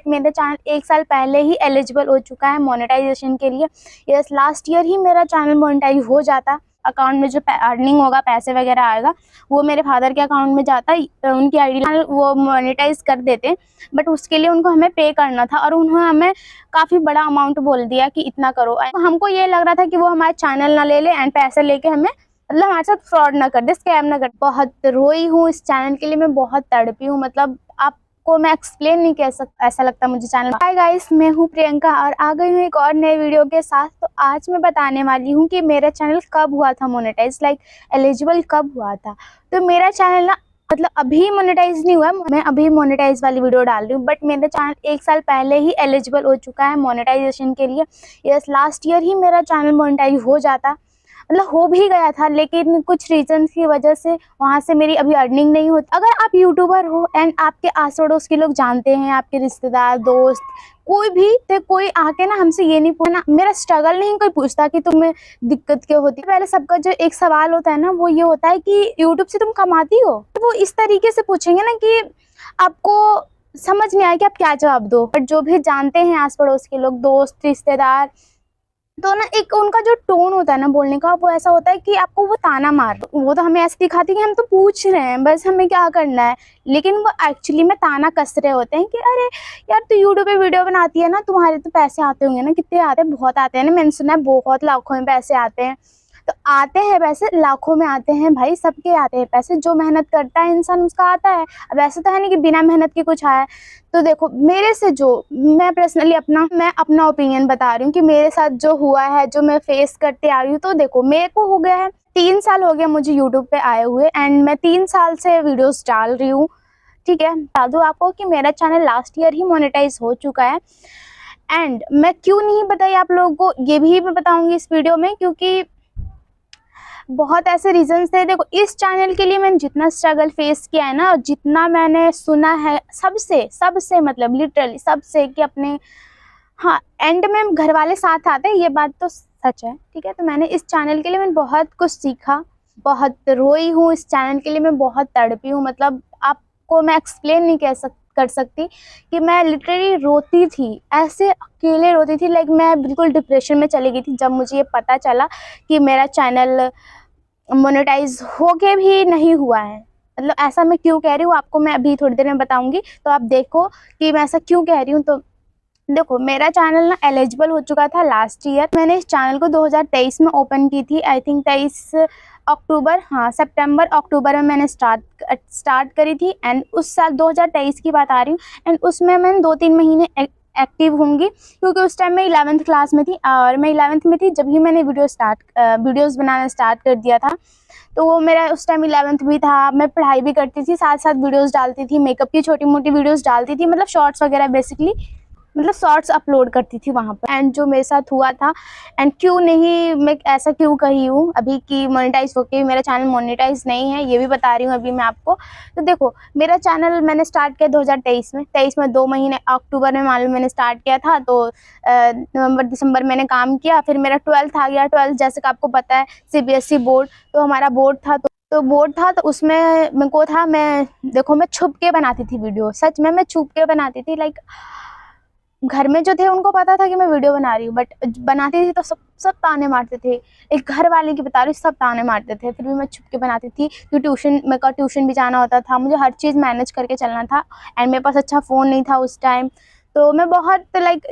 मेरा चैनल 1 साल पहले ही एलिजिबल हो चुका है मोनेटाइजेशन के लिए। यस, लास्ट ईयर ही मेरा चैनल मोनेटाइज हो जाता। अकाउंट में जो अर्निंग होगा, पैसे वगैरह आएगा, वो मेरे फादर के अकाउंट में जाता, उनकी आईडी वो मोनेटाइज कर देते। बट उसके लिए उनको हमें पे करना था और उन्होंने हमें काफ़ी बड़ा अमाउंट बोल दिया कि इतना करो। हमको ये लग रहा था कि वो हमारे चैनल ना ले एंड पैसे लेके हमें मतलब हमारे साथ फ्रॉड ना कर दे, स्कैम ना कर। बहुत रोई हूँ इस चैनल के लिए, मैं बहुत तड़पी हूँ, मतलब आपको मैं एक्सप्लेन नहीं कह सकता, ऐसा लगता मुझे चैनल। हाय गाइस, मैं हूँ प्रियंका और आ गई हूँ एक और नए वीडियो के साथ। तो आज मैं बताने वाली हूँ कि मेरा चैनल कब हुआ था मोनेटाइज, लाइक एलिजिबल कब हुआ था। तो मेरा चैनल ना मतलब अभी मोनेटाइज नहीं हुआ, मैं अभी मोनेटाइज वाली वीडियो डाल रही हूँ, बट मेरा चैनल 1 साल पहले ही एलिजिबल हो चुका है मोनेटाइजेशन के लिए। यस, लास्ट ईयर ही मेरा चैनल मोनेटाइज हो जाता, मतलब हो भी गया था, लेकिन कुछ रीजंस की वजह से वहाँ से मेरी अभी अर्निंग नहीं होती। अगर आप यूट्यूबर हो एंड आपके आस पड़ोस के लोग जानते हैं, आपके रिश्तेदार, दोस्त, कोई भी, तो कोई आके ना हमसे ये नहीं पूछना, मेरा स्ट्रगल नहीं कोई पूछता कि तुम्हें दिक्कत क्या होती है। पहले सबका जो एक सवाल होता है ना, वो ये होता है कि यूट्यूब से तुम कमाती हो। तो वो इस तरीके से पूछेंगे ना कि आपको समझ नहीं आए कि आप क्या जवाब दो। बट जो भी जानते हैं आस पड़ोस के लोग, दोस्त, रिश्तेदार, तो ना एक उनका जो टोन होता है ना बोलने का, वो ऐसा होता है कि आपको वो ताना मार, वो तो हमें ऐसे दिखाती है कि हम तो पूछ रहे हैं, बस हमें क्या करना है, लेकिन वो एक्चुअली में ताना कस रहे होते हैं कि अरे यार तू यूट्यूब पे वीडियो बनाती है ना, तुम्हारे तो पैसे आते होंगे ना। कितने आते हैं? बहुत आते हैं ना, मैंने सुना है बहुत लाखों में पैसे आते हैं। तो आते हैं पैसे, लाखों में आते हैं भाई, सबके आते हैं पैसे। जो मेहनत करता है इंसान उसका आता है। अब ऐसा तो है नहीं कि बिना मेहनत के कुछ आया है। तो देखो मेरे से जो मैं पर्सनली मैं अपना ओपिनियन बता रही हूँ कि मेरे साथ जो हुआ है, जो मैं फेस करते आ रही हूँ। तो देखो मेरे को हो गया है 3 साल हो गया मुझे यूट्यूब पे आए हुए, एंड मैं 3 साल से वीडियोस डाल रही हूँ। ठीक है, बता दूँ आपको कि मेरा चैनल लास्ट ईयर ही मोनेटाइज हो चुका है। एंड मैं क्यों नहीं बताई आप लोगों को, ये भी मैं बताऊंगी इस वीडियो में, क्योंकि बहुत ऐसे रीजंस थे। देखो इस चैनल के लिए मैंने जितना स्ट्रगल फेस किया है ना, और जितना मैंने सुना है सबसे मतलब लिटरली सबसे, कि अपने हाँ एंड में घर वाले साथ आते हैं, ये बात तो सच है। ठीक है, तो मैंने इस चैनल के लिए मैंने बहुत कुछ सीखा, बहुत रोई हूँ इस चैनल के लिए, मैं बहुत तड़पी हूँ। मतलब आपको मैं एक्सप्लेन नहीं कर सकती कि मैं लिटरली रोती थी, ऐसे अकेले रोती थी, लाइक मैं बिल्कुल डिप्रेशन में चली गई थी जब मुझे ये पता चला कि मेरा चैनल मोनेटाइज होके भी नहीं हुआ है। मतलब ऐसा मैं क्यों कह रही हूँ आपको मैं अभी थोड़ी देर में बताऊंगी, तो आप देखो कि मैं ऐसा क्यों कह रही हूँ। तो देखो मेरा चैनल ना एलिजिबल हो चुका था लास्ट ईयर। मैंने इस चैनल को 2023 में ओपन की थी, आई थिंक 23 अक्टूबर, हाँ सितंबर अक्टूबर में मैंने स्टार्ट करी थी। एंड उस साल 2023 की बात आ रही हूँ, एंड उसमें मैंने 2-3 महीने एक्टिव होंगी, क्योंकि उस टाइम मैं 11th क्लास में थी, और मैं 11th में थी जब ही मैंने वीडियोस बनाना स्टार्ट कर दिया था। तो वो मेरा उस टाइम 11th भी था, मैं पढ़ाई भी करती थी, साथ साथ वीडियोस डालती थी, मेकअप की छोटी मोटी वीडियोस डालती थी, मतलब शॉर्ट्स वगैरह बेसिकली, मतलब शॉर्ट्स अपलोड करती थी वहाँ पर। एंड जो मेरे साथ हुआ था, एंड क्यों नहीं, मैं ऐसा क्यों कही हूँ अभी कि मोनेटाइज होके मेरा चैनल मोनेटाइज नहीं है, ये भी बता रही हूँ अभी मैं आपको। तो देखो मेरा चैनल मैंने स्टार्ट किया 2023 में, 23 में 2 महीने, अक्टूबर में मालूम मैंने स्टार्ट किया था। तो नवंबर दिसंबर मैंने काम किया, फिर मेरा 12th आ गया। 12th जैसे कि आपको पता है CBSE बोर्ड, तो हमारा बोर्ड था, तो बोर्ड था, तो उसमें मेरे को था, मैं देखो मैं छुप के बनाती थी वीडियो, सच में मैं छुप के बनाती थी। लाइक घर में जो थे उनको पता था कि मैं वीडियो बना रही हूँ, बट बनाती थी तो सब ताने मारते थे। एक घर वाले की बता रही हूँ, सब ताने मारते थे, फिर भी मैं छुप के बनाती थी, क्योंकि मेरे को ट्यूशन भी जाना होता था, मुझे हर चीज़ मैनेज करके चलना था। एंड मेरे पास अच्छा फ़ोन नहीं था उस टाइम। तो मैं बहुत लाइक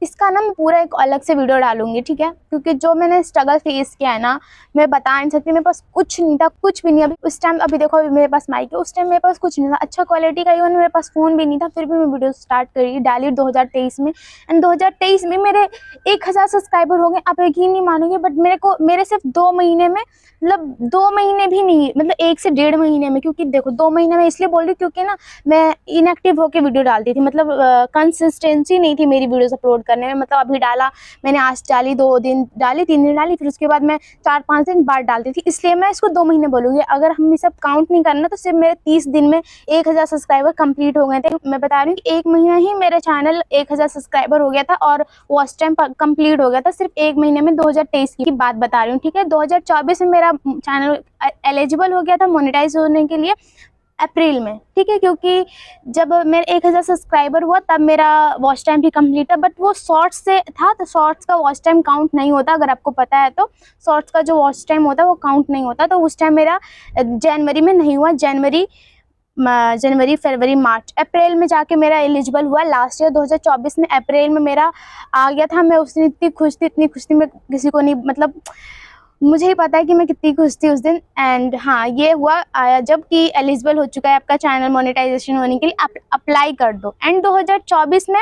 इसका ना मैं पूरा एक अलग से वीडियो डालूंगी, ठीक है, क्योंकि जो मैंने स्ट्रगल फेस किया है ना, मैं बता नहीं सकती। मेरे पास कुछ नहीं था, कुछ भी नहीं। अभी उस टाइम, अभी देखो अभी मेरे पास माइक है, उस टाइम मेरे पास कुछ नहीं था अच्छा क्वालिटी का, इवन मेरे पास फ़ोन भी नहीं था, फिर भी मैं वीडियो स्टार्ट करी, डाली 2023 में। एंड 2023 में मेरे 1000 सब्सक्राइबर हो गए। आप यकीन नहीं मानोगे, बट मेरे सिर्फ 2 महीने में, मतलब 2 महीने भी नहीं, मतलब 1 से 1.5 महीने में, क्योंकि देखो 2 महीने में इसलिए बोल रही हूँ क्योंकि ना मैं इनएक्टिव होकर वीडियो डालती थी, मतलब कंसिस्टेंसी नहीं थी मेरी वीडियोस अपलोड करने में। मतलब अभी डाला मैंने, आज डाली, 2 दिन डाली, 3 दिन डाली, फिर उसके बाद मैं 4-5 दिन बाद डालती थी, इसलिए मैं इसको 2 महीने बोलूँगी। अगर हम ये सब काउंट नहीं करना तो सिर्फ मेरे 30 दिन में 1000 सब्सक्राइबर कंप्लीट हो गए थे। मैं बता रही हूँ कि 1 महीना ही मेरे चैनल 1000 सब्सक्राइबर हो गया था, और वॉच टाइम कंप्लीट हो गया था सिर्फ 1 महीने में। 2023 की बात बता रही हूँ, ठीक है। 2024 में मेरा चैनल एलिजिबल हो गया था मोनेटाइज होने के लिए, अप्रैल में, ठीक है, क्योंकि जब मेरे 1000 सब्सक्राइबर हुआ तब मेरा वॉच टाइम भी कंप्लीट है, बट वो शॉर्ट्स से था तो शॉर्ट्स का वॉच टाइम काउंट नहीं होता, अगर आपको पता है तो शॉर्ट्स का जो वॉच टाइम होता है वो काउंट नहीं होता। तो उस टाइम मेरा जनवरी में नहीं हुआ, जनवरी फरवरी मार्च अप्रैल में जाके मेरा एलिजिबल हुआ। लास्ट ईयर 2024 में अप्रैल में मेरा आ गया था। मैं उस दिन इतनी खुश थी, मैं किसी को नहीं, मतलब मुझे ही पता है कि मैं कितनी खुश थी उस दिन। एंड हाँ, ये हुआ आया जब कि एलिजिबल हो चुका है आपका चैनल मोनेटाइजेशन होने के लिए, आप अप्लाई कर दो। एंड 2024 में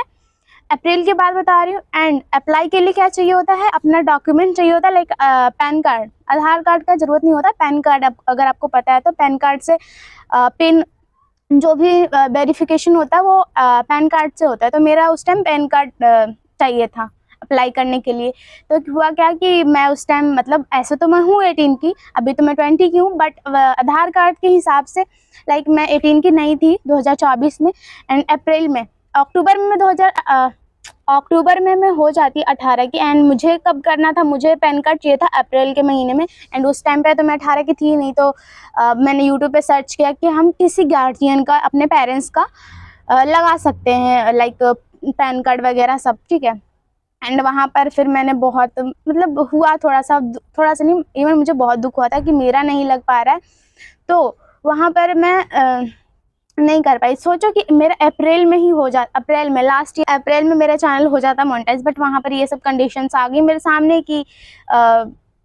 अप्रैल की बात बता रही हूँ। एंड अप्लाई के लिए क्या चाहिए होता है, अपना डॉक्यूमेंट चाहिए होता है, लाइक पैन कार्ड। आधार कार्ड का जरूरत नहीं होता, पैन कार्ड अगर आपको पता है तो पैन कार्ड से पिन जो भी वेरिफिकेशन होता है वो पैन कार्ड से होता है। तो मेरा उस टाइम पैन कार्ड चाहिए था अप्लाई करने के लिए। तो हुआ क्या कि मैं उस टाइम, मतलब ऐसे तो मैं हूँ 18 की, अभी तो मैं 20 की हूँ, बट आधार कार्ड के हिसाब से लाइक मैं 18 की नहीं थी 2024 में। एंड अप्रैल में, अक्टूबर में मैं हो जाती 18 की। एंड मुझे कब करना था, मुझे पैन कार्ड चाहिए था अप्रैल के महीने में। एंड उस टाइम पे तो मैं 18 की थी नहीं, तो मैंने यूट्यूब पे सर्च किया कि हम किसी गार्जियन का, अपने पेरेंट्स का लगा सकते हैं, लाइक पैन कार्ड वगैरह सब, ठीक है। एंड वहाँ पर फिर मैंने बहुत, मतलब हुआ थोड़ा सा नहीं, इवन मुझे बहुत दुख हुआ था कि मेरा नहीं लग पा रहा है। तो वहाँ पर मैं नहीं कर पाई। सोचो कि मेरा अप्रैल में ही हो जाता, अप्रैल में, लास्ट ईयर अप्रैल में मेरा चैनल हो जाता मोनेटाइज, बट वहाँ पर ये सब कंडीशंस आ गई मेरे सामने कि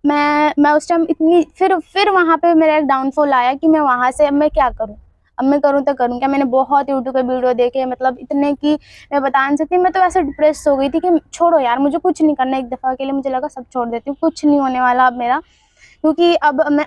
मैं उस टाइम इतनी, फिर वहाँ पे मेरा एक डाउनफॉल आया कि मैं वहाँ से अब मैं क्या करूँ, अब मैं करूँ तो करूँ क्या। मैंने बहुत यूट्यूब पे वीडियो देखे, मतलब इतने कि मैं बता नहीं सकती। मैं तो ऐसे डिप्रेस हो गई थी कि छोड़ो यार, मुझे कुछ नहीं करना। एक दफ़ा के लिए मुझे लगा सब छोड़ देती हूँ, कुछ नहीं होने वाला अब मेरा, क्योंकि अब मैं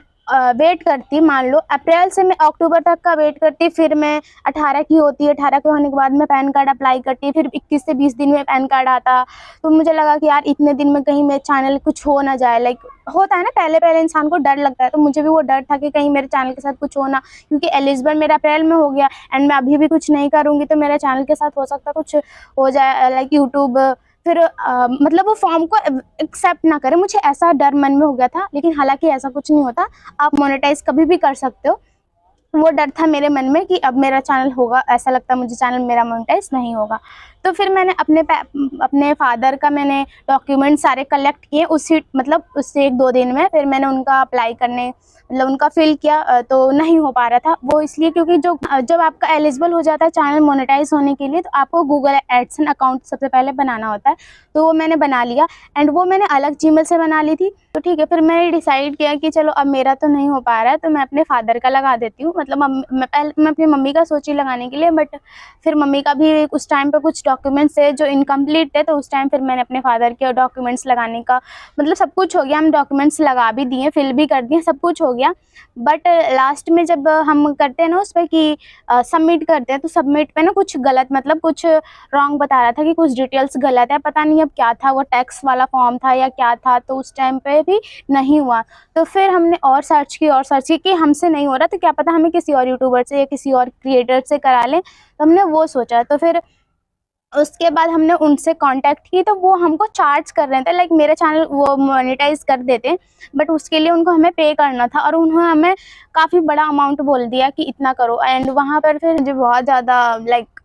वेट करती, मान लो अप्रैल से मैं अक्टूबर तक का वेट करती, फिर मैं 18 की होती, 18 के होने के बाद मैं पैन कार्ड अप्लाई करती, फिर 21 से 20 दिन में पैन कार्ड आता। तो मुझे लगा कि यार इतने दिन में कहीं मेरे चैनल कुछ हो ना जाए, लाइक होता है ना, पहले इंसान को डर लगता है। तो मुझे भी वो डर था कि कहीं मेरे चैनल के साथ कुछ हो ना, क्योंकि एलिजिबल मेरा अप्रैल में हो गया। एंड मैं अभी भी कुछ नहीं करूँगी तो मेरे चैनल के साथ हो सकता कुछ हो जाए, लाइक यूट्यूब फिर मतलब वो फॉर्म को एक्सेप्ट ना करे, मुझे ऐसा डर मन में हो गया था। लेकिन हालांकि ऐसा कुछ नहीं होता, आप मोनेटाइज कभी भी कर सकते हो। वो डर था मेरे मन में कि अब मेरा चैनल होगा, ऐसा लगता मुझे चैनल मेरा मोनेटाइज नहीं होगा। तो फिर मैंने अपने फादर का मैंने डॉक्यूमेंट सारे कलेक्ट किए उससे 1-2 दिन में। फिर मैंने उनका अप्लाई करने, मतलब उनका फिल किया, तो नहीं हो पा रहा था वो, इसलिए क्योंकि जब आपका एलिजिबल हो जाता है चैनल मोनेटाइज होने के लिए, तो आपको गूगल एडसेंस अकाउंट सबसे पहले बनाना होता है। तो वो मैंने बना लिया, एंड वो मैंने अलग जीमेल से बना ली थी। तो ठीक है, फिर मैंने डिसाइड किया कि चलो अब मेरा तो नहीं हो पा रहा है, तो मैं अपने फादर का लगा देती हूँ। मतलब मैं अपनी मम्मी का सोची लगाने के लिए, बट फिर मम्मी का भी उस टाइम पे कुछ डॉक्यूमेंट्स है जो इनकम्प्लीट है, तो उस टाइम फिर मैंने अपने फादर के डॉक्यूमेंट्स लगाने का, मतलब सब कुछ हो गया, हम डॉक्यूमेंट्स लगा भी दिए, फिल भी कर दिए, सब कुछ हो गया। बट लास्ट में जब हम करते हैं ना उस पर कि सबमिट करते हैं, तो सबमिट पे ना कुछ गलत, मतलब कुछ रॉन्ग बता रहा था कि कुछ डिटेल्स गलत है, पता नहीं अब क्या था, वो टैक्स वाला फॉर्म था या क्या था। तो उस टाइम पे भी नहीं हुआ। तो फिर हमने और सर्च की कि हमसे नहीं हो रहा तो क्या पता हमें किसी और यूट्यूबर से या किसी और क्रिएटर से करा लें, तो हमने वो सोचा। तो फिर उसके बाद हमने उनसे कांटेक्ट की, तो वो हमको चार्ज कर रहे थे, लाइक मेरा चैनल वो मोनेटाइज कर देते, बट उसके लिए उनको हमें पे करना था, और उन्होंने हमें काफ़ी बड़ा अमाउंट बोल दिया कि इतना करो। एंड वहाँ पर फिर मुझे बहुत ज़्यादा, लाइक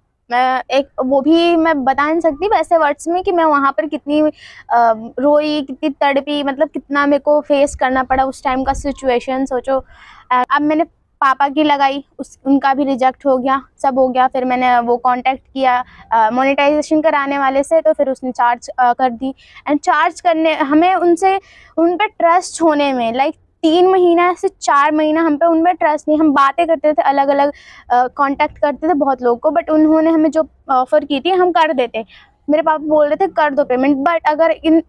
वो भी मैं बता नहीं सकती वैसे वर्ड्स में कि मैं वहाँ पर कितनी रोई, कितनी तड़पी, मतलब कितना मेरे को फेस करना पड़ा उस टाइम का सिचुएशन, सोचो। अब मैंने पापा की लगाई, उनका भी रिजेक्ट हो गया, सब हो गया। फिर मैंने वो कांटेक्ट किया मोनेटाइजेशन कराने वाले से, तो फिर उसने चार्ज कर दी। एंड चार्ज करने हमें उन पे ट्रस्ट होने में लाइक 3 महीना से 4 महीना हम पे उन पर ट्रस्ट नहीं। हम बातें करते थे, अलग अलग कांटेक्ट करते थे बहुत लोगों को, बट उन्होंने हमें जो ऑफ़र की थी हम कर देते। मेरे पापा बोल रहे थे कर दो पेमेंट, बट अगर इन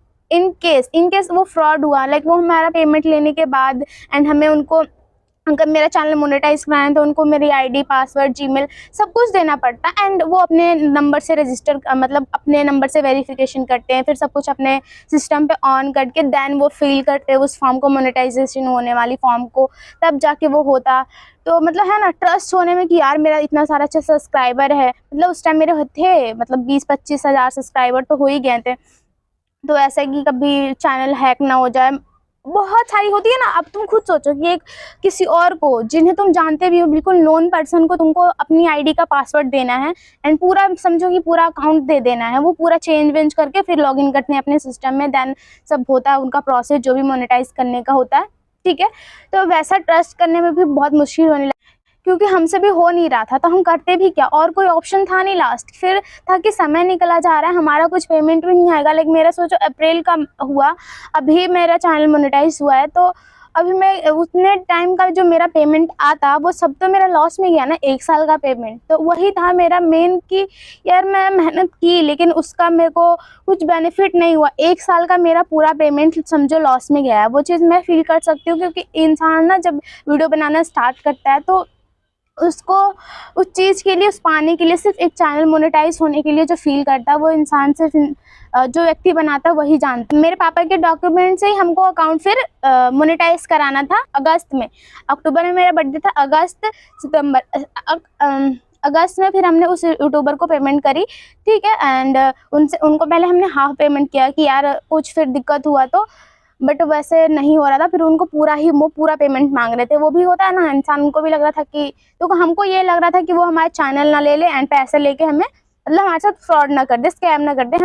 केस वो फ्रॉड हुआ, लाइक वो हमारा पेमेंट लेने के बाद एंड हमें अगर मेरा चैनल मोनेटाइज कराना है तो उनको मेरी आईडी, पासवर्ड, जीमेल सब कुछ देना पड़ता है। एंड वो अपने नंबर से रजिस्टर, मतलब अपने नंबर से वेरिफिकेशन करते हैं, फिर सब कुछ अपने सिस्टम पे ऑन करके देन वो फिल करते हैं उस फॉर्म को, मोनेटाइजेशन होने वाली फॉर्म को, तब जाके वो होता। तो मतलब है ना, ट्रस्ट होने में कि यार मेरा इतना सारा अच्छा सब्सक्राइबर है, मतलब उस टाइम मेरे थे मतलब 20-25 हज़ार सब्सक्राइबर तो हो ही गए थे। तो ऐसा कि कभी चैनल हैक ना हो जाए, बहुत सारी होती है ना। अब तुम खुद सोचो कि एक किसी और को, जिन्हें तुम जानते भी हो, बिल्कुल नोन पर्सन को तुमको अपनी आईडी का पासवर्ड देना है एंड पूरा समझो कि पूरा अकाउंट दे देना है, वो पूरा चेंज वेंज करके फिर लॉगिन करते हैं अपने सिस्टम में, देन सब होता है उनका प्रोसेस जो भी मोनेटाइज करने का होता है, ठीक है। तो वैसा ट्रस्ट करने में भी बहुत मुश्किल होने लगा, क्योंकि हमसे भी हो नहीं रहा था, तो हम करते भी क्या, और कोई ऑप्शन था नहीं। लास्ट फिर था कि समय निकला जा रहा है, हमारा कुछ पेमेंट भी नहीं आएगा। लाइक मेरा सोचो अप्रैल का हुआ, अभी मेरा चैनल मोनेटाइज हुआ है, तो अभी मैं उतने टाइम का जो मेरा पेमेंट आता वो सब तो मेरा लॉस में गया ना, 1 साल का पेमेंट। तो वही था मेरा मेन कि यार मैं मेहनत की लेकिन उसका मेरे को कुछ बेनिफिट नहीं हुआ, 1 साल का मेरा पूरा पेमेंट समझो लॉस में गया है। वो चीज़ मैं फील कर सकती हूँ, क्योंकि इंसान ना जब वीडियो बनाना स्टार्ट करता है तो उसको उस चीज़ के लिए, उस पाने के लिए, सिर्फ एक चैनल मोनेटाइज होने के लिए जो फील करता है वो इंसान सिर्फ जो व्यक्ति बनाता है वही जानता है। मेरे पापा के डॉक्यूमेंट से ही हमको अकाउंट फिर मोनेटाइज कराना था अगस्त में। अक्टूबर में मेरा बर्थडे था, अगस्त सितंबर अगस्त में फिर हमने उस यूट्यूबर को पेमेंट करी, ठीक है। एंड उनको पहले हमने हाफ पेमेंट किया कि यार कुछ फिर दिक्कत हुआ तो, बट वैसे नहीं हो रहा था। फिर उनको वो पूरा पेमेंट मांग रहे थे। वो भी होता है ना इंसान, उनको भी लग रहा था कि, तो हमको ये लग रहा था कि वो हमारे चैनल ना ले ले एंड पैसे लेके हमें मतलब हमारे साथ फ्रॉड ना कर दे, स्कैम ना कर दे,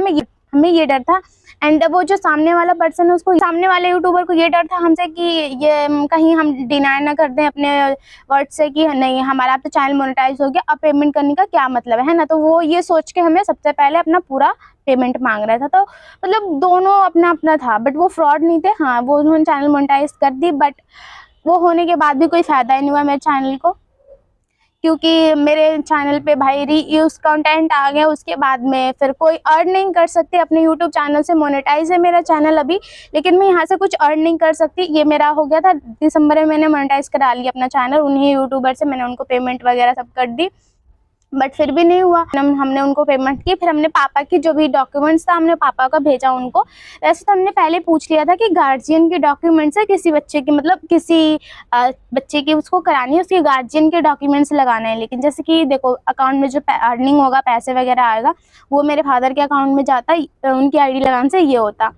हमें ये डर था। एंड वो जो सामने वाला पर्सन है उसको, सामने वाले यूट्यूबर को ये डर था हमसे कि ये कहीं हम डिनाई ना कर दें अपने वर्ड से कि नहीं हमारा तो चैनल मोनेटाइज हो गया, अब पेमेंट करने का क्या मतलब है ना। तो वो ये सोच के हमें सबसे पहले अपना पूरा पेमेंट मांग रहा था। तो मतलब दोनों अपना अपना था, बट वो फ्रॉड नहीं थे। हाँ, वो उन्होंने चैनल मोनेटाइज कर दी, बट वो होने के बाद भी कोई फ़ायदा ही नहीं हुआ मेरे चैनल को, क्योंकि मेरे चैनल पे भाई रीयूज कंटेंट आ गया। उसके बाद में फिर कोई अर्न नहीं कर सकते अपने यूट्यूब चैनल से। मोनेटाइज है मेरा चैनल अभी, लेकिन मैं यहाँ से कुछ अर्न नहीं कर सकती। ये मेरा हो गया था दिसंबर में, मैंने मोनेटाइज करा लिया अपना चैनल उन्हीं यूट्यूबर से, मैंने उनको पेमेंट वगैरह सब कर दी, बट फिर भी नहीं हुआ। हमने उनको पेमेंट की, फिर हमने पापा की जो भी डॉक्यूमेंट्स था हमने पापा का भेजा उनको। वैसे तो हमने पहले पूछ लिया था कि गार्जियन के डॉक्यूमेंट्स है किसी बच्चे की, मतलब किसी बच्चे की उसको करानी है, उसके गार्जियन के डॉक्यूमेंट्स लगाना है। लेकिन जैसे कि देखो अकाउंट में जो अर्निंग होगा, पैसे वगैरह आएगा, वो मेरे फादर के अकाउंट में जाता, उनकी आईडी लगाने से ये होता।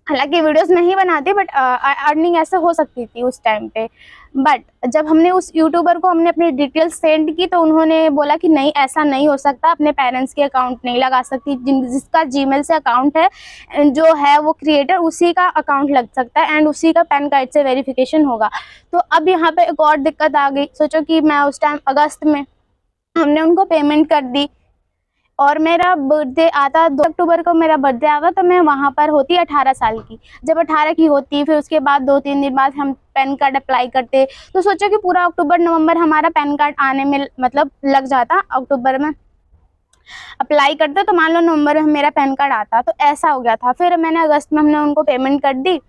हालांकि वीडियोस नहीं बनाती, बट अर्निंग ऐसे हो सकती थी उस टाइम पे। बट जब हमने उस यूट्यूबर को हमने अपनी डिटेल्स सेंड की तो उन्होंने बोला कि नहीं ऐसा नहीं हो सकता, अपने पेरेंट्स के अकाउंट नहीं लगा सकती, जिसका जीमेल से अकाउंट है जो है वो क्रिएटर, उसी का अकाउंट लग सकता है एंड उसी का पैन कार्ड से वेरिफिकेशन होगा। तो अब यहाँ पे एक और दिक्कत आ गई। सोचो कि मैं उस टाइम अगस्त में हमने उनको पेमेंट कर दी और मेरा बर्थडे आता 2 अक्टूबर को मेरा बर्थडे आता, तो मैं वहाँ पर होती 18 साल की। जब 18 की होती फिर उसके बाद 2-3 दिन बाद हम पैन कार्ड अप्लाई करते। तो सोचो कि पूरा अक्टूबर नवंबर हमारा पैन कार्ड आने में मतलब लग जाता। अक्टूबर में अप्लाई करते तो मान लो नवंबर में मेरा पैन कार्ड आता। तो ऐसा हो गया था। फिर मैंने अगस्त में हमने उनको पेमेंट कर दी।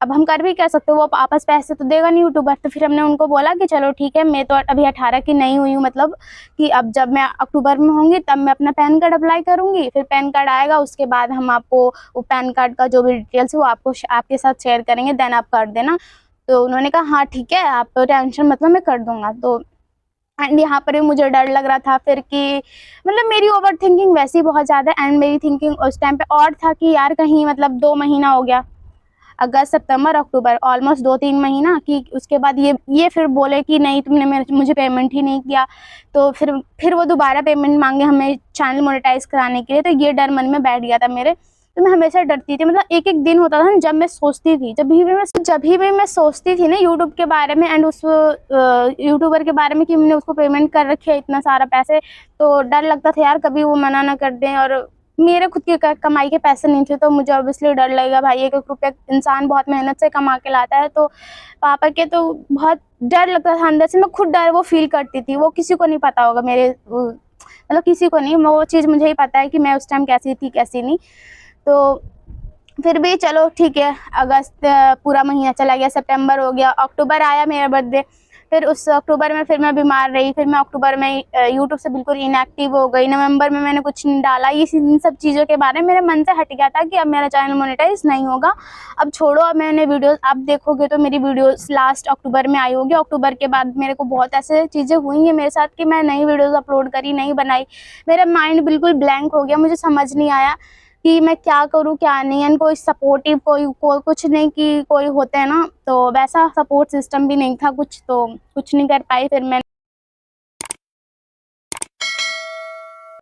अब हम कर भी क्या सकते, वो आपस पैसे तो देगा नहीं यूट्यूबर। तो फिर हमने उनको बोला कि चलो ठीक है, मैं तो अभी 18 की नहीं हुई हूँ, मतलब कि अब जब मैं अक्टूबर में होंगी तब मैं अपना पैन कार्ड अप्लाई करूँगी। फिर पैन कार्ड आएगा, उसके बाद हम आपको वो पैन कार्ड का जो भी डिटेल्स है वो आपके साथ शेयर करेंगे, देन आप कर देना। तो उन्होंने कहा हाँ ठीक है, आप तो टेंशन मतलब मैं कर दूँगा। तो एंड यहाँ पर भी मुझे डर लग रहा था फिर कि मतलब मेरी ओवर थिंकिंग वैसे ही बहुत ज़्यादा, एंड मेरी थिंकिंग उस टाइम पे और था कि यार कहीं मतलब 2 महीना हो गया, अगस्त सितंबर अक्टूबर, ऑलमोस्ट 2-3 महीना कि उसके बाद ये फिर बोले कि नहीं तुमने मुझे पेमेंट ही नहीं किया। तो फिर वो दोबारा पेमेंट मांगे हमें चैनल मोनेटाइज कराने के लिए। तो ये डर मन में बैठ गया था मेरे। तो मैं हमेशा डरती थी, मतलब एक दिन होता था जब मैं सोचती थी, जब भी मैं सोचती थी ना यूट्यूब के बारे में एंड उस यूट्यूबर के बारे में कि मैंने उसको पेमेंट कर रखी है इतना सारा पैसे, तो डर लगता था यार कभी वो मना ना कर दें। और मेरे खुद की कमाई के पैसे नहीं थे, तो मुझे ऑब्वियसली डर लगेगा। भाई 1-1 रुपया इंसान बहुत मेहनत से कमा के लाता है, तो पापा के तो बहुत डर लगता था अंदर से। मैं खुद डर वो फील करती थी, वो किसी को नहीं पता होगा मेरे, मतलब किसी को नहीं, वो चीज़ मुझे ही पता है कि मैं उस टाइम कैसी थी कैसी नहीं। तो फिर भी चलो ठीक है, अगस्त पूरा महीना चला गया, सितंबर हो गया, अक्टूबर आया मेरा बर्थडे। फिर उस अक्टूबर में फिर मैं बीमार रही, फिर मैं अक्टूबर में यूट्यूब से बिल्कुल इनएक्टिव हो गई। नवंबर में मैंने कुछ नहीं डाला। इन सब चीज़ों के बारे में मेरे मन से हट गया था कि अब मेरा चैनल मोनेटाइज नहीं होगा, अब छोड़ो। अब मैंने वीडियोस आप देखोगे तो मेरी वीडियोस लास्ट अक्टूबर में आई होगी। अक्टूबर के बाद मेरे को बहुत ऐसे चीज़ें हुई हैं मेरे साथ कि मैं नई वीडियोज़ अपलोड करी, नहीं बनाई, मेरा माइंड बिल्कुल ब्लैंक हो गया, मुझे समझ नहीं आया कि मैं क्या करूँ क्या नहीं, एंड कोई सपोर्टिव कोई कुछ नहीं, कि कोई होते हैं ना, तो वैसा सपोर्ट सिस्टम भी नहीं था कुछ, तो कुछ नहीं कर पाई। फिर मैं